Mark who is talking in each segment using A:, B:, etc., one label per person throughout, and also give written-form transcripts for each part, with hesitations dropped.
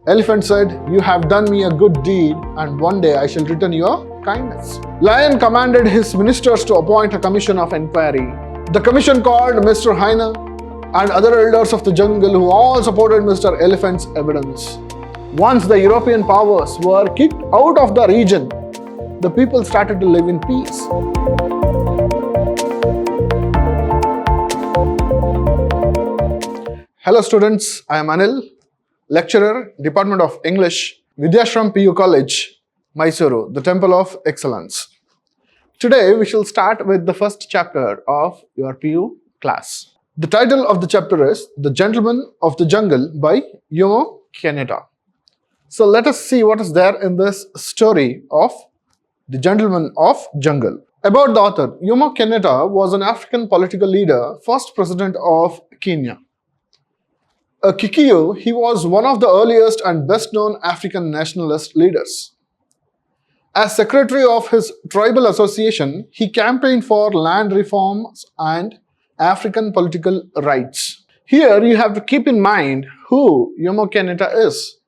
A: Elephant said, "You have done me a good deed, and one day I shall return your kindness." Lion commanded his ministers to appoint a commission of inquiry. The commission called Mr. Hyena and other elders of the jungle, who all supported Mr. Elephant's evidence. Once the European powers were kicked out of the region, the people started to live in peace. Hello students, I am Anil, lecturer, Department of English, Vidhyaashram PU College, Mysuru, the Temple of Excellence. Today we shall start with the first chapter of your PU class. The title of the chapter is The Gentleman of the Jungle by Jomo Kenyatta. So let us see what is there in this story of The Gentleman of Jungle. About the author, Jomo Kenyatta was an African political leader, first president of Kenya. A Kikuyu, he was one of the earliest and best-known African nationalist leaders. As secretary of his tribal association, he campaigned for land reforms and African political rights. Here you have to keep in mind who Jomo Kenyatta is.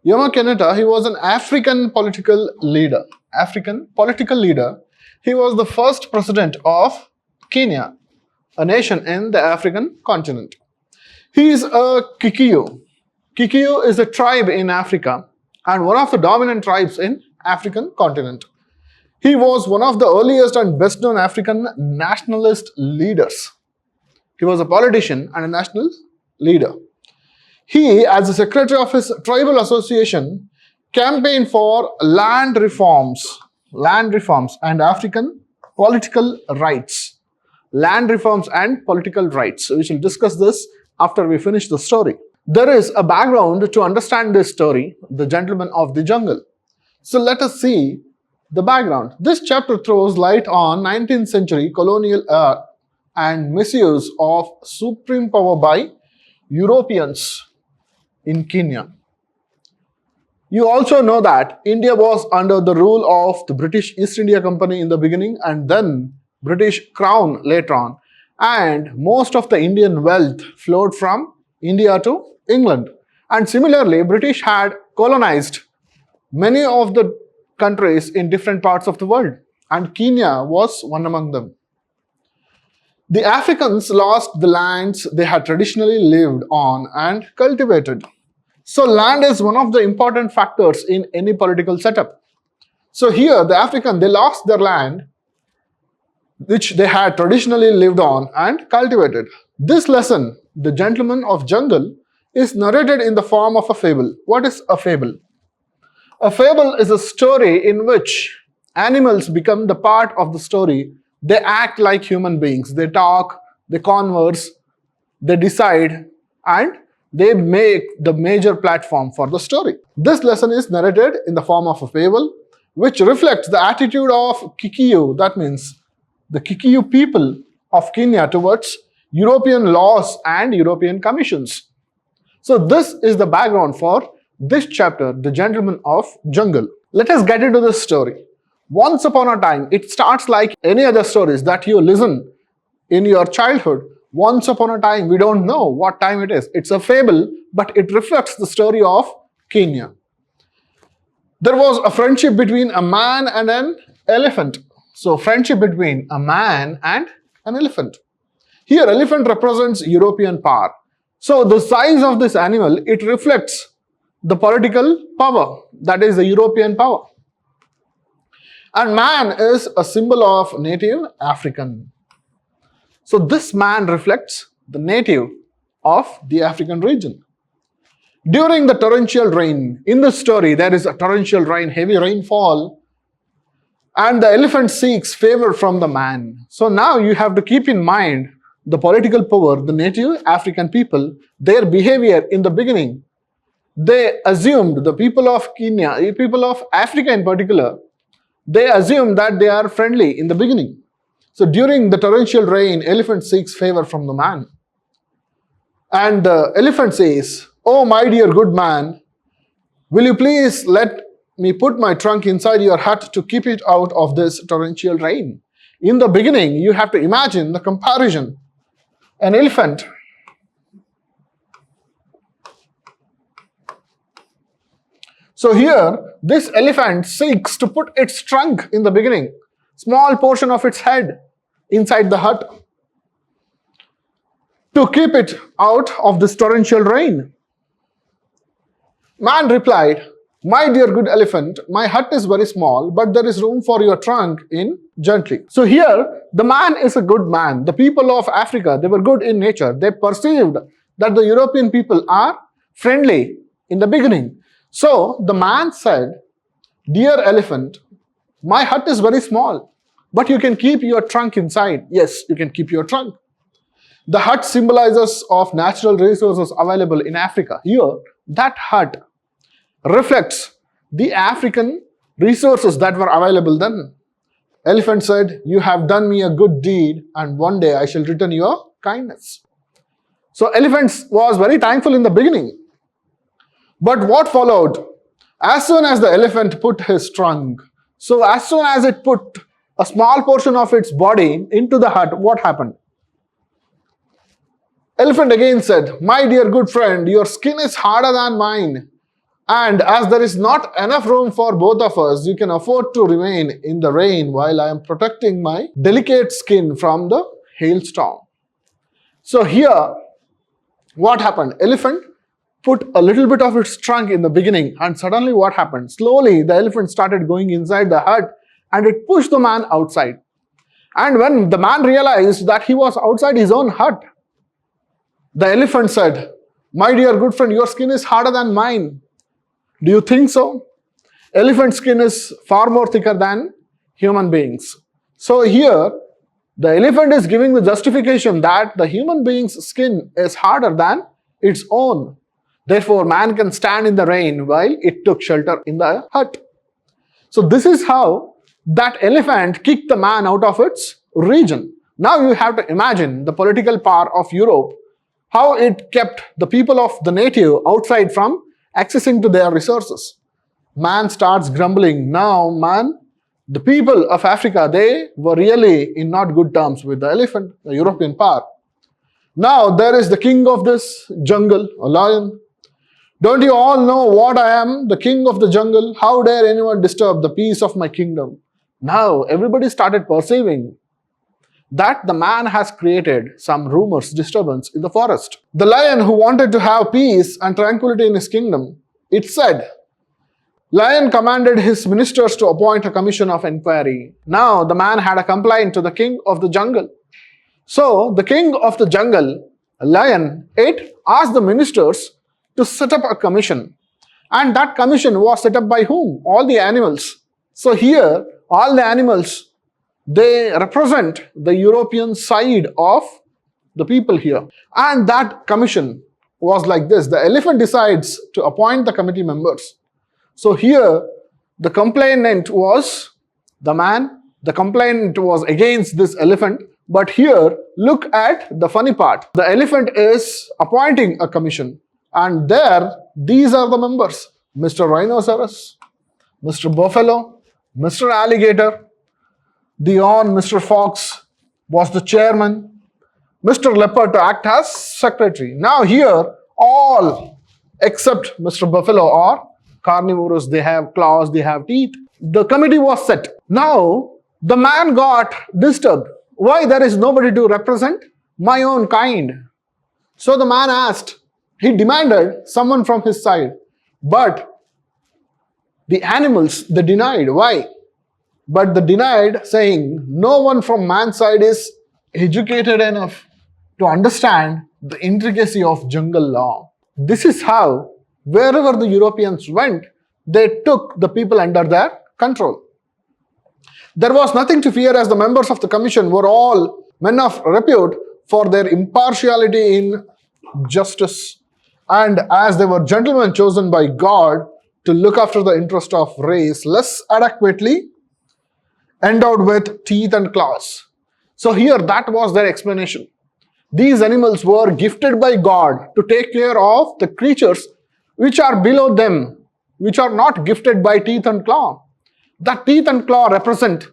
A: Jomo Kenyatta, he was an African political leader. He was the first president of Kenya, a nation in the African continent. He is a Kikuyu. Kikuyu is a tribe in Africa and one of the dominant tribes in African continent. He was one of the earliest and best-known African nationalist leaders. He was a politician and a national leader. He, as a secretary of his tribal association, campaigned for land reforms and African political rights. Land reforms and political rights. So we shall discuss this after we finish the story. There is a background to understand this story, The Gentleman of the Jungle. So let us see the background. This chapter throws light on 19th century colonial era and misuse of supreme power by Europeans in Kenya. You also know that India was under the rule of the British East India Company in the beginning and then British Crown later on. And most of the Indian wealth flowed from India to England. And similarly, British had colonized many of the countries in different parts of the world. And Kenya was one among them. The Africans lost the lands they had traditionally lived on and cultivated. So land is one of the important factors in any political setup. So here the African, they lost their land which they had traditionally lived on and cultivated. This lesson, The Gentleman of Jungle, is narrated in the form of a fable. What is a fable? A fable is a story in which animals become the part of the story. They act like human beings. They talk, they converse, they decide, and they make the major platform for the story. This lesson is narrated in the form of a fable, which reflects the attitude of Kikuyu, that means the Kikuyu people of Kenya towards European laws and European commissions. So this is the background for this chapter, The Gentleman of Jungle. Let us get into this story. Once upon a time, it starts like any other stories that you listen in your childhood. Once upon a time, we don't know what time it is. It's a fable, but it reflects the story of Kenya. There was a friendship between a man and an elephant. So, friendship between a man and an elephant. Here, elephant represents European power. So, the size of this animal, it reflects the political power, that is the European power. And man is a symbol of native African. So this man reflects the native of the African region. During the torrential rain, in the story there is a torrential rain, heavy rainfall, and the elephant seeks favor from the man. So now you have to keep in mind the political power, the native African people, their behavior in the beginning. They assumed, the people of Kenya, the people of Africa in particular, they assume that they are friendly in the beginning. So during the torrential rain, elephant seeks favor from the man. And the elephant says, "Oh, my dear good man, will you please let me put my trunk inside your hut to keep it out of this torrential rain?" In the beginning, you have to imagine the comparison. An elephant So here, this elephant seeks to put its trunk in the beginning, small portion of its head inside the hut, to keep it out of this torrential rain. Man replied, "My dear good elephant, my hut is very small, but there is room for your trunk in gently." So here, the man is a good man. The people of Africa, they were good in nature. They perceived that the European people are friendly in the beginning. So the man said, "Dear elephant, my hut is very small, but you can keep your trunk inside." Yes, you can keep your trunk. The hut symbolizes of natural resources available in Africa. Here, that hut reflects the African resources that were available then. Elephant said, "You have done me a good deed, and one day I shall return your kindness." So elephant was very thankful in the beginning. But what followed? As soon as the elephant put his trunk, so as soon as it put a small portion of its body into the hut, what happened? Elephant again said, "My dear good friend, your skin is harder than mine. And as there is not enough room for both of us, you can afford to remain in the rain while I am protecting my delicate skin from the hailstorm." So here, what happened? Elephant put a little bit of its trunk in the beginning, and suddenly what happened? Slowly, the elephant started going inside the hut, and it pushed the man outside. And when the man realized that he was outside his own hut, the elephant said, "My dear good friend, your skin is harder than mine. Do you think so?" Elephant skin is far more thicker than human beings. So here, the elephant is giving the justification that the human being's skin is harder than its own. Therefore, man can stand in the rain while it took shelter in the hut. So this is how that elephant kicked the man out of its region. Now you have to imagine the political power of Europe, how it kept the people of the native outside from accessing to their resources. Man starts grumbling. Now, the people of Africa, they were really in not good terms with the elephant, the European power. Now, there is the king of this jungle, a lion. "Don't you all know what I am, the king of the jungle? How dare anyone disturb the peace of my kingdom?" Now, everybody started perceiving that the man has created some rumors, disturbance in the forest. The lion who wanted to have peace and tranquility in his kingdom, it said, lion commanded his ministers to appoint a commission of inquiry. Now the man had a complaint to the king of the jungle. So the king of the jungle, lion, it asked the ministers to set up a commission. And that commission was set up by whom? All the animals. So here, all the animals, they represent the European side of the people here. And that commission was like this. The elephant decides to appoint the committee members. So here, the complainant was the man. The complaint was against this elephant. But here, look at the funny part. The elephant is appointing a commission. And there, these are the members. Mr. Rhinoceros, Mr. Buffalo, Mr. Alligator, Mr. Fox was the chairman, Mr. Leopard to act as secretary. Now here, all except Mr. Buffalo are carnivorous. They have claws, they have teeth. The committee was set. Now, the man got disturbed. Why there is nobody to represent my own kind? So the man asked, he demanded someone from his side. But the animals, they denied. Why? But they denied, saying, no one from man's side is educated enough to understand the intricacy of jungle law. This is how, wherever the Europeans went, they took the people under their control. There was nothing to fear, as the members of the commission were all men of repute for their impartiality in justice, and as they were gentlemen chosen by God to look after the interest of race less adequately endowed with teeth and claws. So here, that was their explanation. These animals were gifted by God to take care of the creatures which are below them, which are not gifted by teeth and claw. That teeth and claw represent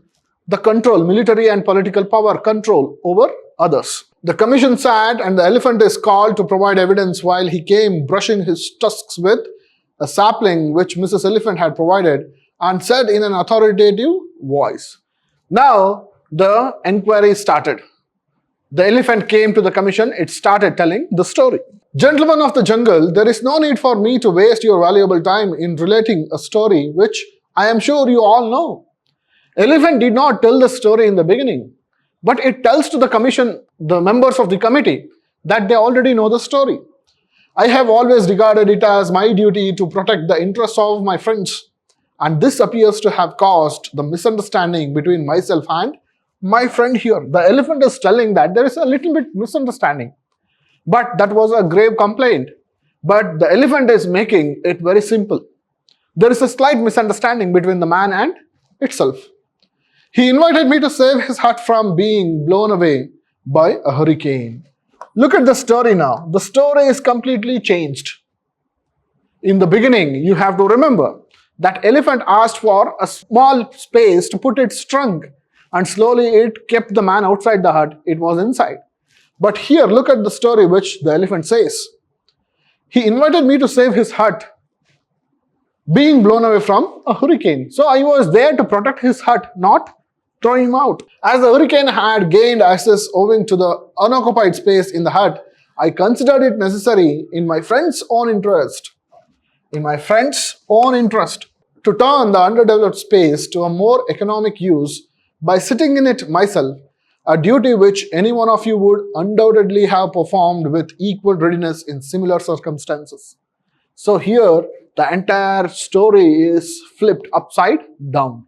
A: the control, military and political power control over others. The commission sat, and the elephant is called to provide evidence while he came brushing his tusks with a sapling which Mrs. Elephant had provided, and said in an authoritative voice. Now the enquiry started. The elephant came to the commission. It started telling the story. Gentlemen of the jungle, there is no need for me to waste your valuable time in relating a story which I am sure you all know. Elephant did not tell the story in the beginning, but it tells to the commission, the members of the committee, that they already know the story. I have always regarded it as my duty to protect the interests of my friends, and this appears to have caused the misunderstanding between myself and my friend here. The elephant is telling that there is a little bit misunderstanding, but that was a grave complaint. But the elephant is making it very simple. There is a slight misunderstanding between the man and itself. He invited me to save his hut from being blown away by a hurricane. Look at the story now. The story is completely changed. In the beginning, you have to remember that elephant asked for a small space to put its trunk, and slowly it kept the man outside the hut. It was inside. But here, look at the story which the elephant says. He invited me to save his hut being blown away from a hurricane. So I was there to protect his hut, not throw him out. As the hurricane had gained access owing to the unoccupied space in the hut, I considered it necessary in my friend's own interest, to turn the underdeveloped space to a more economic use by sitting in it myself, a duty which any one of you would undoubtedly have performed with equal readiness in similar circumstances. So here, the entire story is flipped upside down.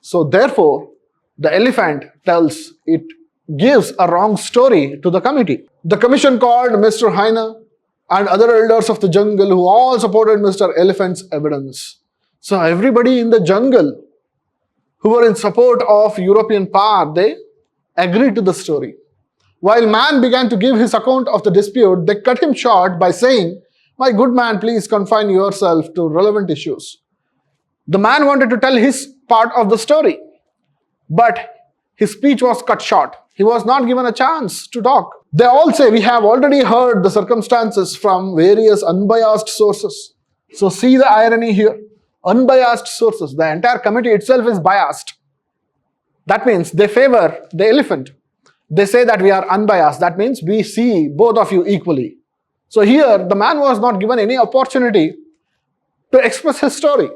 A: So therefore, the elephant gives a wrong story to the committee. The commission called Mr. Hyena and other elders of the jungle who all supported Mr. Elephant's evidence. So everybody in the jungle who were in support of European power, they agreed to the story. While man began to give his account of the dispute, they cut him short by saying, "My good man, please confine yourself to relevant issues." The man wanted to tell his part of the story, but his speech was cut short. He was not given a chance to talk. They all say, "We have already heard the circumstances from various unbiased sources." So see the irony here. Unbiased sources. The entire committee itself is biased. That means they favor the elephant. They say that we are unbiased. That means we see both of you equally. So here, the man was not given any opportunity to express his story.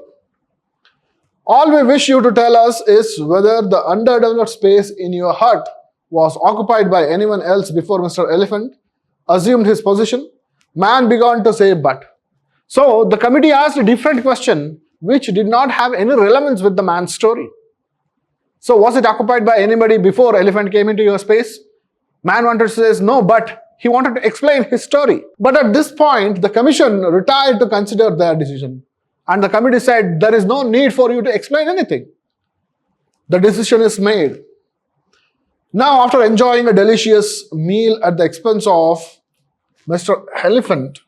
A: All we wish you to tell us is whether the underdeveloped space in your hut was occupied by anyone else before Mr. Elephant assumed his position. Man began to say, "But." So the committee asked a different question which did not have any relevance with the man's story. So was it occupied by anybody before elephant came into your space? Man wanted to say no, but he wanted to explain his story. But at this point, the commission retired to consider their decision. And the committee said, there is no need for you to explain anything. The decision is made. Now, after enjoying a delicious meal at the expense of Mr. Elephant,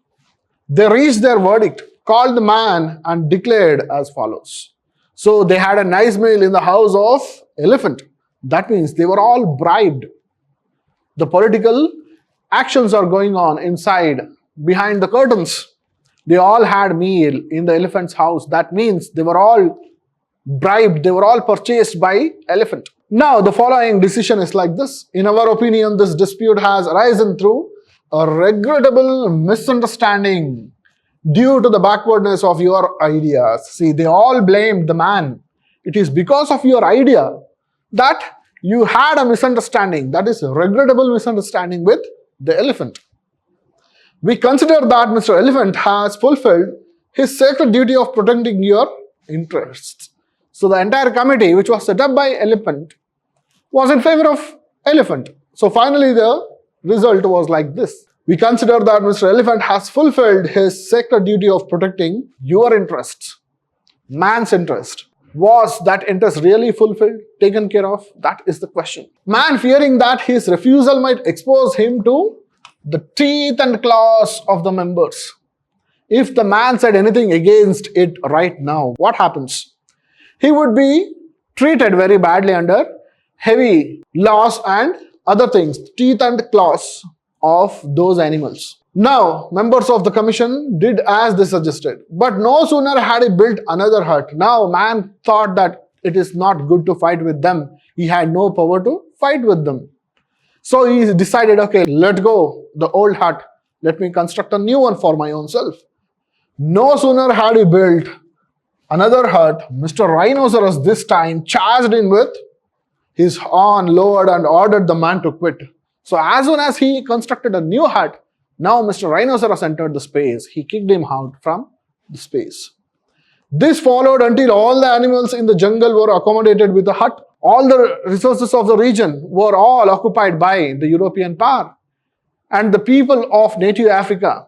A: they reached their verdict, called the man, and declared as follows. So they had a nice meal in the house of elephant. That means they were all bribed. The political actions are going on inside, behind the curtains. They all had meal in the elephant's house. That means they were all bribed. They were all purchased by elephant. Now the following decision is like this. In our opinion, this dispute has arisen through a regrettable misunderstanding due to the backwardness of your ideas. See, they all blamed the man. It is because of your idea that you had a misunderstanding, that is a regrettable misunderstanding with the elephant. We consider that Mr. Elephant has fulfilled his sacred duty of protecting your interests. So the entire committee, which was set up by elephant, was in favor of elephant. So finally the result was like this. We consider that Mr. Elephant has fulfilled his sacred duty of protecting your interests, man's interest. Was that interest really fulfilled, taken care of? That is the question. Man, fearing that his refusal might expose him to the teeth and claws of the members. If the man said anything against it right now, what happens? He would be treated very badly under heavy laws and other things, teeth and claws of those animals. Now, members of the commission did as they suggested. But no sooner had he built another hut. Now, man thought that it is not good to fight with them. He had no power to fight with them. So he decided, okay, let go the old hut. Let me construct a new one for my own self. No sooner had he built another hut, Mr. Rhinoceros this time charged in with his horn lowered and ordered the man to quit. So as soon as he constructed a new hut, now Mr. Rhinoceros entered the space. He kicked him out from the space. This followed until all the animals in the jungle were accommodated with the hut. All the resources of the region were all occupied by the European power. And the people of native Africa,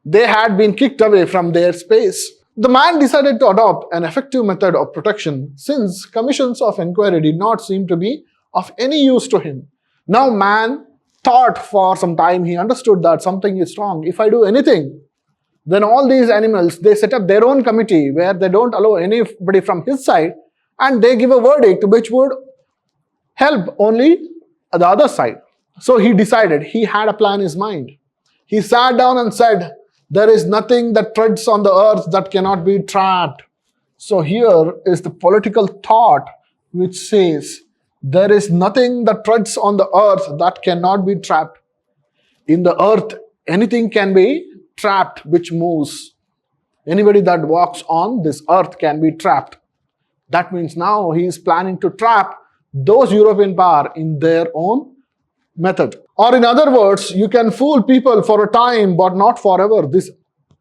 A: they had been kicked away from their space. The man decided to adopt an effective method of protection since commissions of inquiry did not seem to be of any use to him. Now man thought for some time. He understood that something is wrong. If I do anything, then all these animals, they set up their own committee where they don't allow anybody from his side and they give a verdict which would help only the other side. So he decided, he had a plan in his mind. He sat down and said, there is nothing that treads on the earth that cannot be trapped. So here is the political thought which says, there is nothing that treads on the earth that cannot be trapped. In the earth, anything can be trapped which moves. Anybody that walks on this earth can be trapped. That means now he is planning to trap those European power in their own method. Or in other words, you can fool people for a time but not forever. This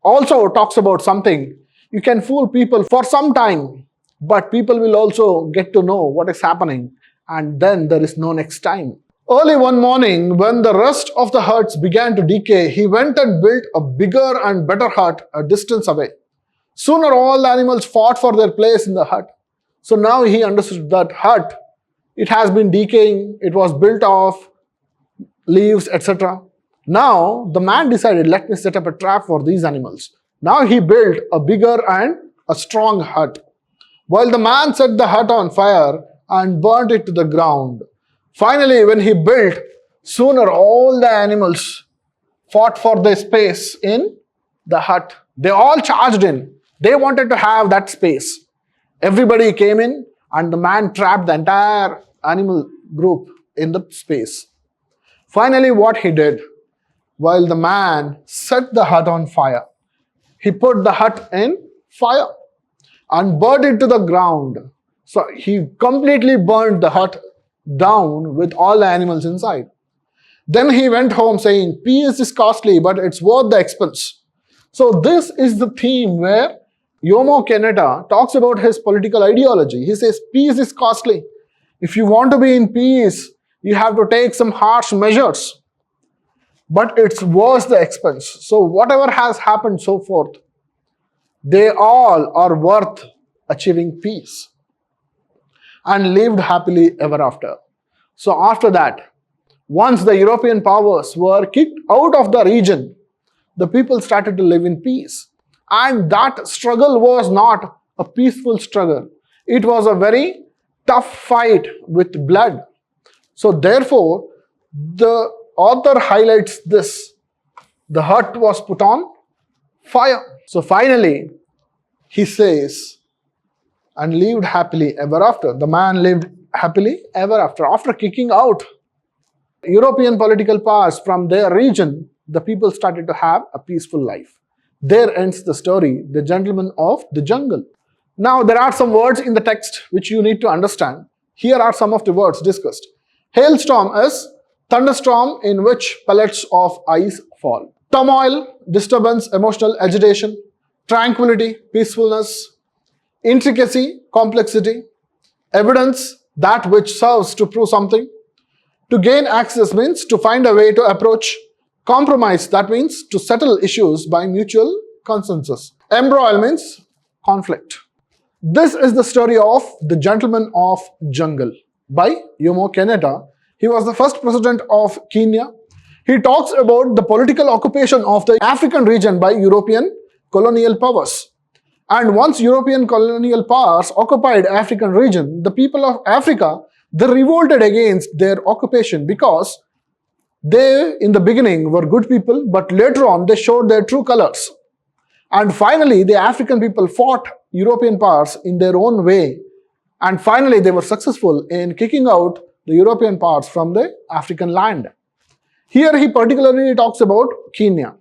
A: also talks about something. You can fool people for some time, but people will also get to know what is happening, and then there is no next time. Early one morning, when the rest of the huts began to decay, he went and built a bigger and better hut a distance away. Sooner all the animals fought for their place in the hut. So now he understood that hut, it has been decaying, it was built of leaves, etc. Now the man decided, let me set up a trap for these animals. Now he built a bigger and a strong hut. While the man set the hut on fire and burnt it to the ground. Finally, when he built, sooner all the animals fought for their space in the hut. They all charged in. They wanted to have that space. Everybody came in and the man trapped the entire animal group in the space. Finally, what he did, while the man set the hut on fire, he put the hut in fire and burned it to the ground. So he completely burned the hut down with all the animals inside. Then he went home saying, peace is costly, but it's worth the expense. So this is the theme where Jomo Kenyatta talks about his political ideology. He says, peace is costly. If you want to be in peace, you have to take some harsh measures. But it's worth the expense. So whatever has happened so forth, they all are worth achieving peace. And lived happily ever after. So after that, once the European powers were kicked out of the region, the people started to live in peace. And that struggle was not a peaceful struggle. It was a very tough fight with blood. So therefore, the author highlights this. The hut was put on fire. So finally, he says, and lived happily ever after. The man lived happily ever after. After kicking out European political powers from their region, the people started to have a peaceful life. There ends the story, The Gentleman of the Jungle. Now, there are some words in the text which you need to understand. Here are some of the words discussed. Hailstorm is thunderstorm in which pellets of ice fall. Turmoil, disturbance, emotional agitation. Tranquility, peacefulness. Intricacy, complexity. Evidence, that which serves to prove something. To gain access means to find a way to approach. Compromise, that means to settle issues by mutual consensus. Embroil means conflict. This is the story of The Gentleman of Jungle by Jomo Kenyatta. He was the first president of Kenya. He talks about the political occupation of the African region by European colonial powers. And once European colonial powers occupied African region, the people of Africa, they revolted against their occupation because They, in the beginning, were good people, but later on they showed their true colors. And finally, the African people fought European powers in their own way. And finally, they were successful in kicking out the European powers from the African land. Here he particularly talks about Kenya.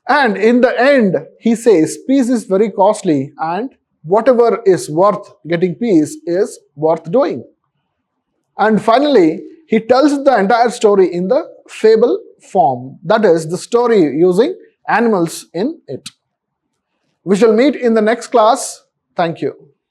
A: And in the end, he says peace is very costly and whatever is worth getting peace is worth doing. And finally, he tells the entire story in the fable form. That is, the story using animals in it. We shall meet in the next class. Thank you.